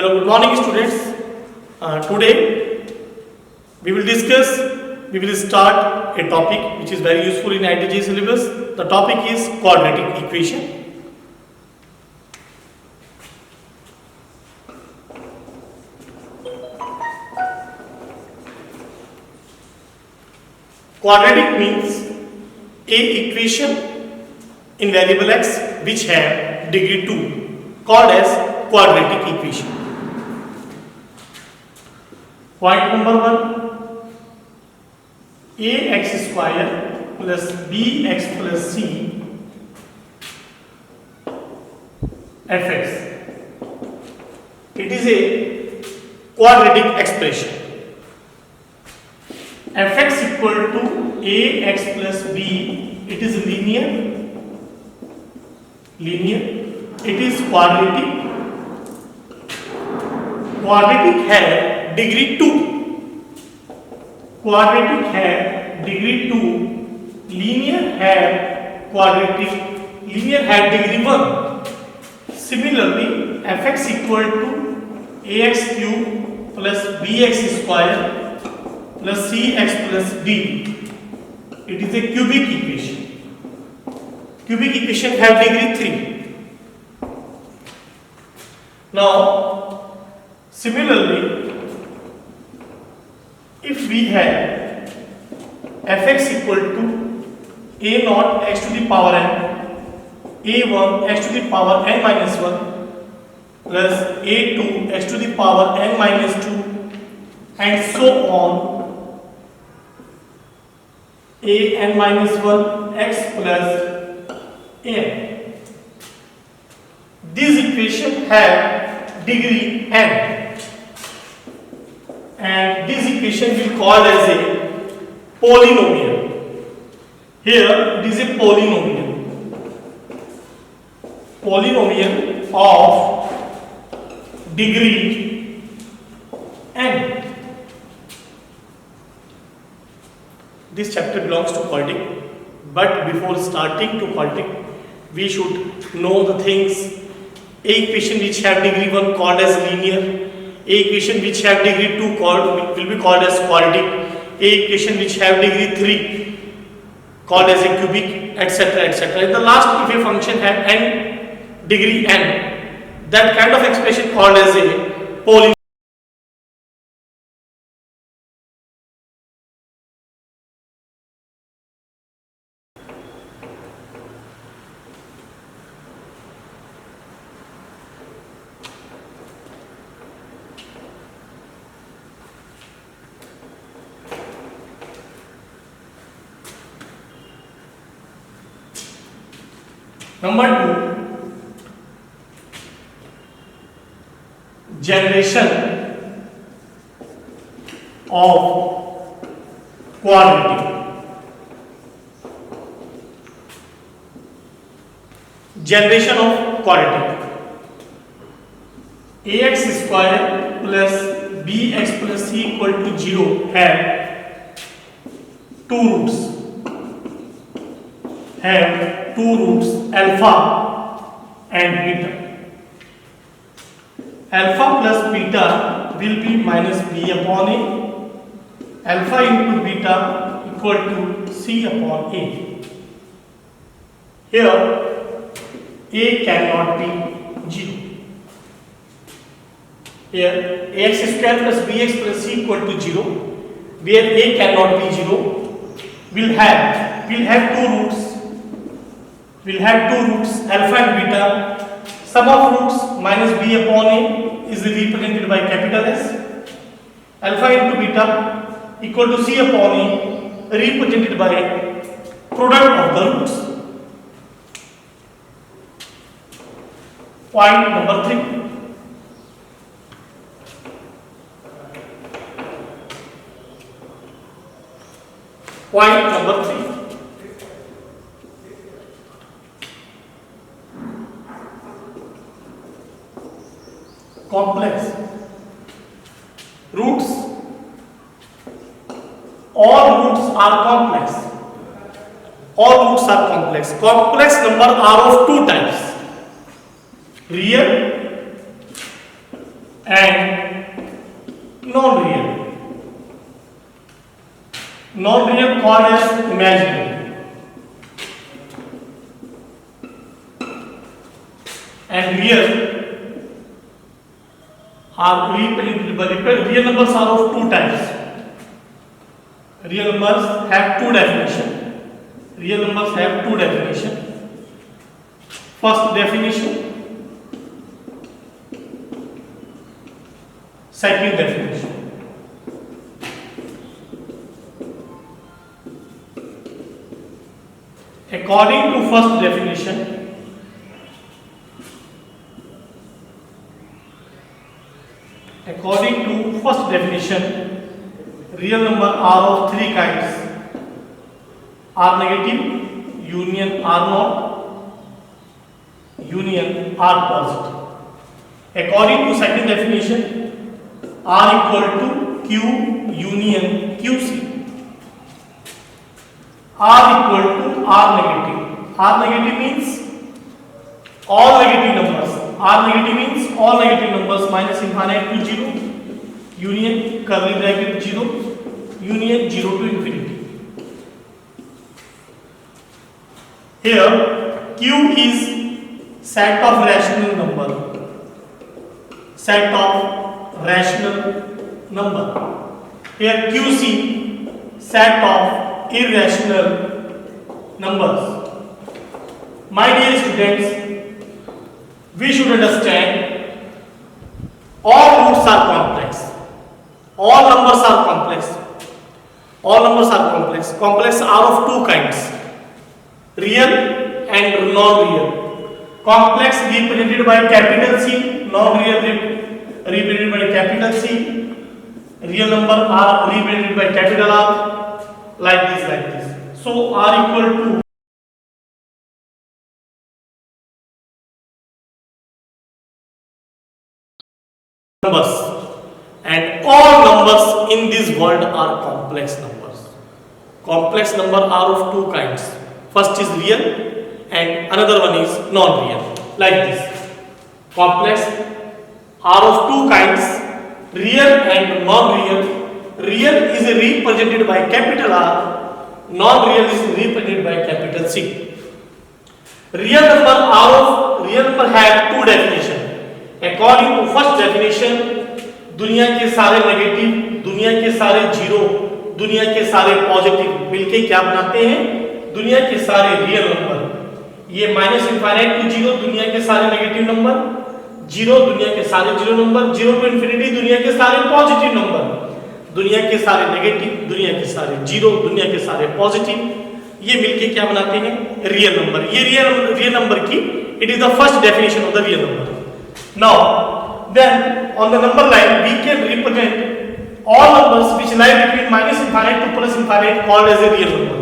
Hello, good morning students. Today we will start a topic which is very useful in IIT syllabus. The topic is quadratic equation. Quadratic means a equation in variable x which have degree 2 called as quadratic equation. Point number 1, ax square plus bx plus c fx. It is a quadratic expression. Fx equal to ax plus b. It is linear. It is quadratic. Quadratic है degree 2. Quadratic है degree 2. Linear है quadratic. Linear है degree 1. Similarly, fx equal to ax cube plus bx square plus cx plus d. It is a cubic equation. Cubic equation have degree 3. Now, similarly, if we have fx equal to a naught x to the power n, a1 x to the power n minus 1 plus a2 x to the power n minus 2 and so on, a n minus 1 x plus n. These equations have degree n, and this equation will called as a polynomial. Here it is a polynomial of degree n. This chapter belongs to quadratic, but before starting to quadratic, we should know the things. A equation which have degree 1 called as linear, a equation which have degree 2 will be called as quadratic, a equation which have degree 3 called as a cubic, etc., etc. In the last, if a function have n degree n, that kind of expression called as a polynomial. Number 2, generation of quadratic. Generation of quadratic. Ax square plus bx plus c equal to 0 have two roots. Alpha and beta. Alpha plus beta will be minus b upon a. Alpha into beta equal to c upon a. Here a cannot be 0. Here ax square plus bx plus c equal to 0, where a cannot be 0, will have two roots. Alpha and beta. Sum of roots minus b upon a is represented by capital S. Alpha into beta equal to c upon a represented by product of the roots. Point number 3. Point number 3. Complex roots. All roots are complex. Complex number are of two types: real and non-real. Non-real called as imaginary, and real are represented by real numbers are of two types. Real numbers have two definition. Real numbers have two definition. First definition, second definition. According to first definition, real number are of three kinds: R negative, union R naught, union R positive. According to second definition, R equal to Q union QC. R equal to R negative. R negative means all negative numbers. R negative means all negative numbers minus infinite to 0, union curly bracket 0, union 0 to infinity. Here Q is set of rational number. Set of rational number. Here QC set of irrational numbers. My dear students, we should understand all roots are complex. All numbers are complex. All numbers are complex. Complex are of two kinds: real and non-real. Complex represented by capital C, non-real represented by capital C. Real number are represented by capital R, like this, like this. So R equal to numbers, and all numbers in this world are complex numbers. Complex number are of two kinds. First is real and another one is non-real, like this. Complex are of two kinds: real and non-real. Real is represented by capital R, non-real is represented by capital C. Real number have two definition. According to first definition, दुनिया के सारे negative, दुनिया के सारे zero, दुनिया के सारे positive मिलके क्या बनाते हैं? दुनिया के सारे रियल नंबर. ये माइनस इनफाइनाइट टू जीरो दुनिया के सारे नेगेटिव नंबर, जीरो दुनिया के सारे zero number, zero to infinity दुनिया के सारे पॉजिटिव नंबर, दुनिया के सारे नेगेटिव, दुनिया के सारे जीरो, दुनिया के सारे पॉजिटिव, ये मिलके क्या बनाते हैं? Real number. ये रियल नंबर की it is the first definition of the real number. Now, then on the number line we can represent all numbers which lie between minus infinite to plus infinite called as a real number.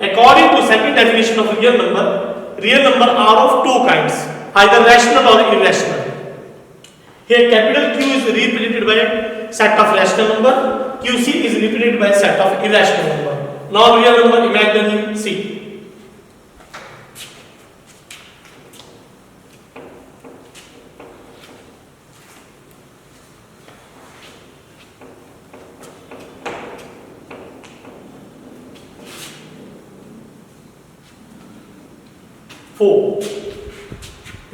According to second definition of real number are of two kinds, either rational or irrational. Here capital Q is represented by a set of rational number, QC is represented by a set of irrational number. Non-real number, imaginary C.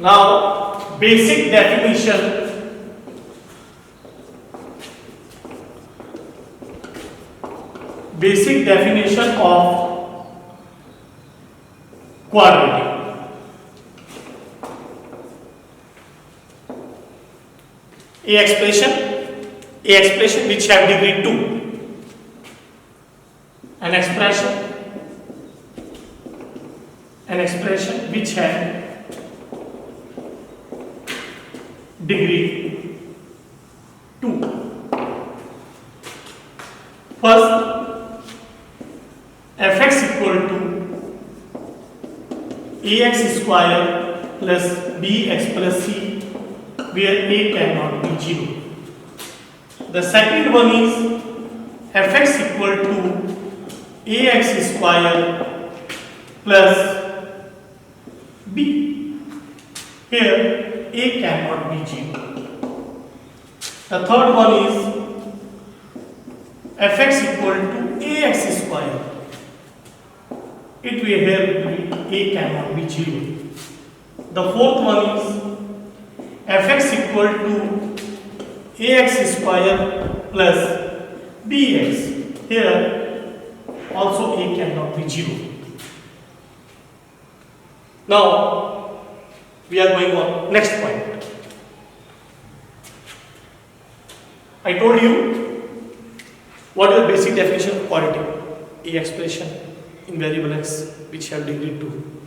Now, basic definition of quadratic. A expression which have degree 2. An expression which have degree 2. First, fx equal to ax square plus bx plus c, where a cannot be 0. The second one is fx equal to ax square plus b. Here a cannot be 0. The third one is fx equal to ax square. It will here be a cannot be 0. The fourth one is fx equal to ax square plus bx. Here also a cannot be 0. Now we are going on next point. I told you what is the basic definition of quadratic. A expression in variable x which have degree 2.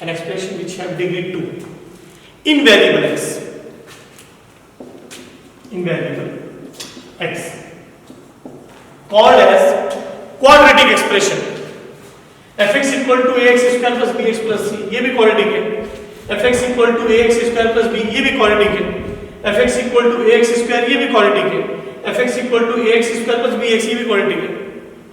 An expression which have degree 2 in variable x. In variable x called as quadratic expression. fx equal to ax square plus bx plus c, ये भी quadratic है. fx equal to ax square plus b, ये भी quadratic है. fx equal to ax square, ये भी quadratic है. fx equal to ax square plus bx, ये भी quadratic है.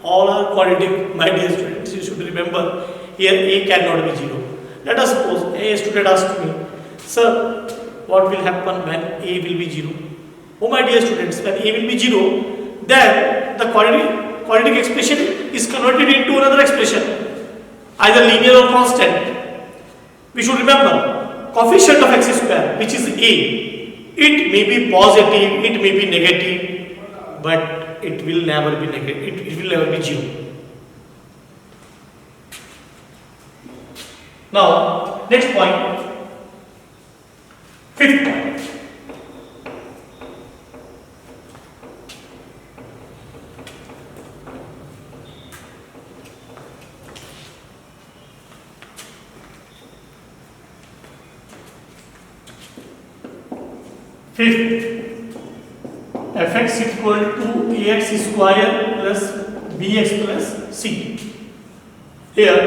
All are quadratic, my dear students. You should remember here a cannot be 0. Let us suppose a student asked me, sir, what will happen when a will be 0? Oh my dear students, when a will be 0, then the quadratic expression is converted into another expression, either linear or constant. We should remember coefficient of x square, which is a. It may be positive, it may be negative, but it will never be negative. It will never be 0. Now, next point, fifth point. Fifth, fx equal to ax square plus bx plus c. Here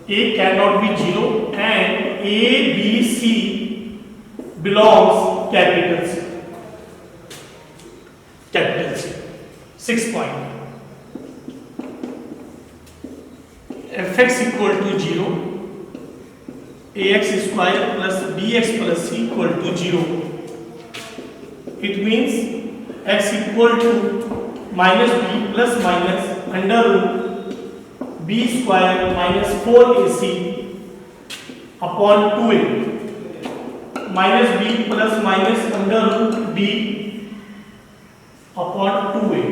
a cannot be 0 and a, b, c belongs capital C. Capital C. 6th point. fx equal to 0, ax square plus bx plus c equal to 0. It means x equal to minus b plus minus under root b square minus 4ac upon 2a minus b plus minus under root b upon 2a.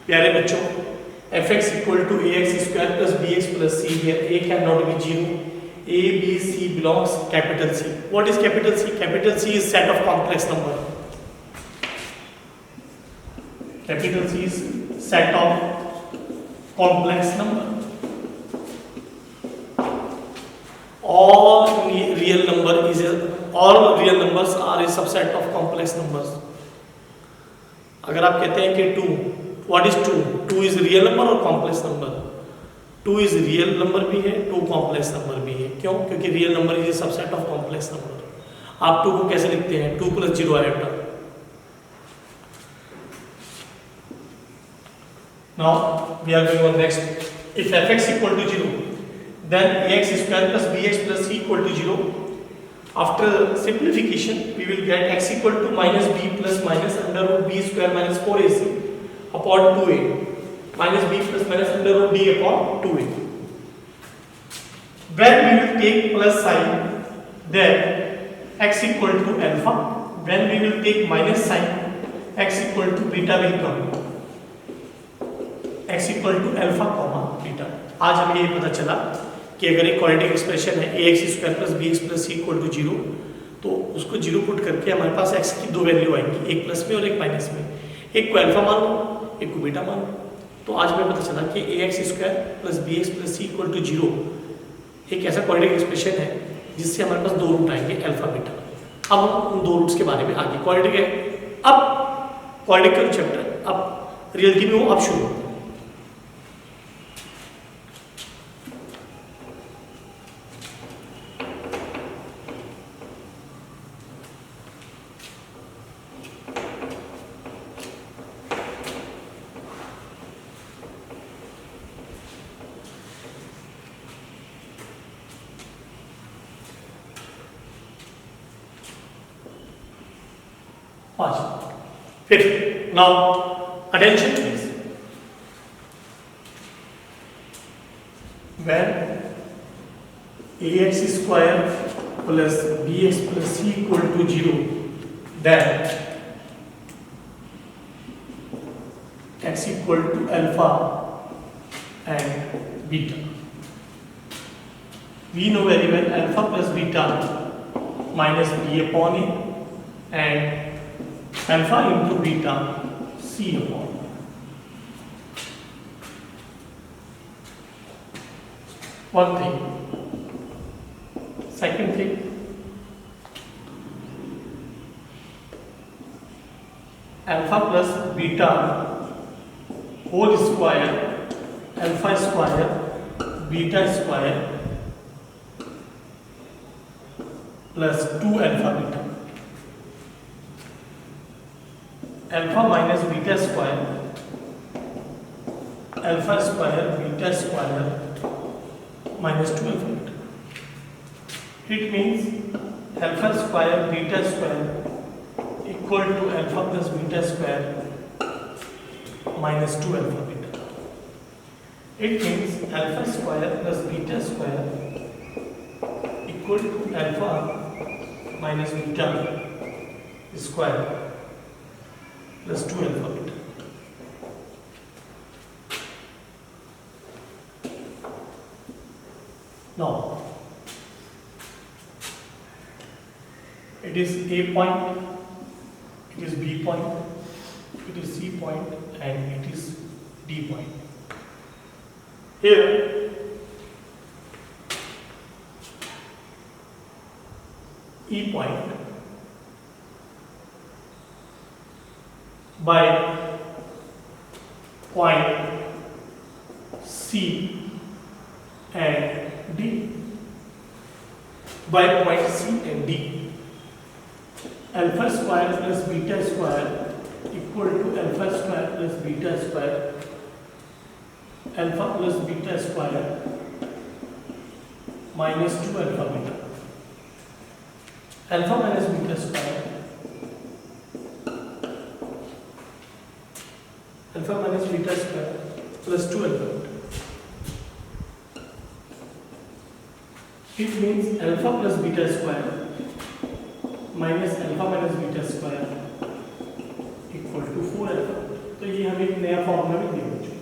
प्यारे बच्चों, fx equal to ax square plus bx plus c. Here a cannot be 0. A, b, c belongs capital C. What is capital C? Capital C is set of complex number. Capital C is set of complex number. All real numbers are a subset of complex numbers. अगर आप कहते हैं कि 2, what is 2? 2 is real number और complex number. 2 is real number भी है, 2 complex number भी है. क्यों? क्योंकि real number is a subset of complex number. आप 2 को कैसे लिखते हैं? 2 plus 0 iota. Now we are going on next. If fx equal to 0, then ax square plus bx plus c equal to 0. After simplification, we will get x equal to minus b plus minus under root b square minus 4ac upon 2a minus b plus minus under root d upon 2a. When we will take plus sign, then x equal to alpha. When we will take minus sign, x equal to beta will come. x equal to alpha comma beta. आज हमें ये पता चला कि अगर एक quadratic expression है ax square plus bx plus c equal to 0, तो उसको 0 पुट करके हमारे पास x की दो वैल्यू आएंगी, एक प्लस में और एक माइनस में. एक को अल्फा मान लो, एक को बीटा मान लो. तो आज हमें पता चला कि ax square plus bx plus c equal to 0 एक ऐसा क्वाड्रेटिक एक्सप्रेशन है जिससे हमारे पास दो रूट आएंगे अल्फा बीटा. अब हम उन दो रूट्स के बारे में आगे क्वाड्रेटिक है. अब क्वाड्रेटिक का चैप्टर अब रियलिटी में वो अब शुरू होता है. Fifth, now attention please. When ax square plus bx plus c equal to 0, then x equal to alpha and beta. We know very well alpha plus beta minus b upon a and alpha into beta c upon a. One thing. Second thing, alpha plus beta whole square, alpha square, beta square plus 2 alpha beta. Alpha minus beta square, alpha square, beta square minus 2 alpha beta. It means alpha square beta square equal to alpha plus beta square minus 2 alpha beta. It means alpha square plus beta square equal to alpha minus beta square plus 2 alpha beta. Now, it is A point, it is B point, it is C point, and it is D point. Here, E point by point C and D, by point C and D. Alpha square plus beta square equal to alpha square plus beta square, alpha plus beta square minus 2 alpha beta. Alpha minus beta square, alpha minus beta square plus 2 alpha beta. It means alpha plus beta square minus alpha minus beta square equal to 4 alpha. तो ये हमें एक नया formula मिल गया बच्चों,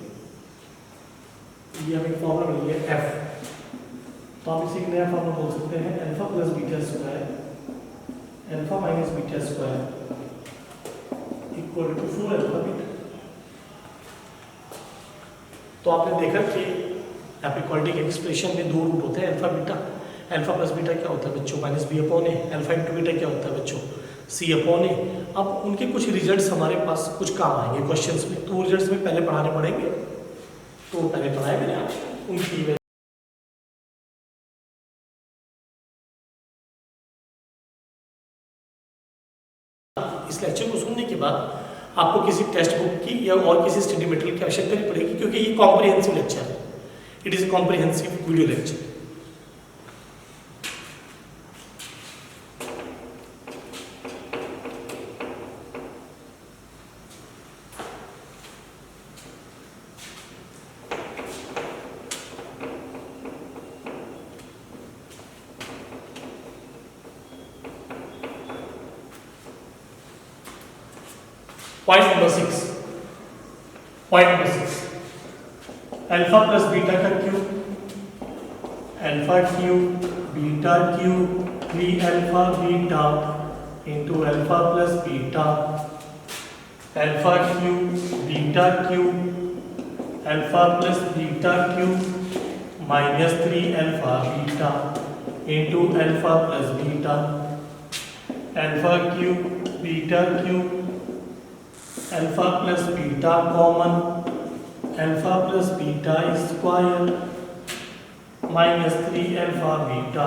ये हमें formula मिल गया f. तो आप इसे एक नया फॉर्मूला बोल सकते हैं alpha plus beta square alpha minus beta square equal to 4 alpha beta. तो आपने देखा कि यहाँ पे क्वालिटी के एक्सप्रेशन में दो रूट होते हैं alpha beta. Alpha plus beta क्या होता है बच्चों, माइनस बी अपॉन ए. अल्फा इंटू बीटा क्या होता है बच्चों, सी अपॉन ए. अब उनके कुछ रिजल्ट्स हमारे पास कुछ काम आएंगे क्वेश्चंस में, तो रिजल्ट्स में पहले पढ़ाने पड़ेंगे. तो पहले पढ़ाए मैंने आप उनकी इस लेक्चर को सुनने के बाद आपको किसी टेक्स्ट बुक की या और किसी स्टडी मटेरियल की आवश्यकता नहीं पड़ेगी, क्योंकि ये कॉम्प्रिहेंसिव लेक्चर है. It is a comprehensive video lecture. Point number 6. Point number 6. Alpha plus beta का cube, alpha cube beta cube 3 alpha beta into alpha plus beta, alpha cube beta cube alpha plus beta cube minus 3 alpha beta into alpha plus beta, alpha cube beta cube alpha plus beta common alpha plus beta square minus 3 alpha beta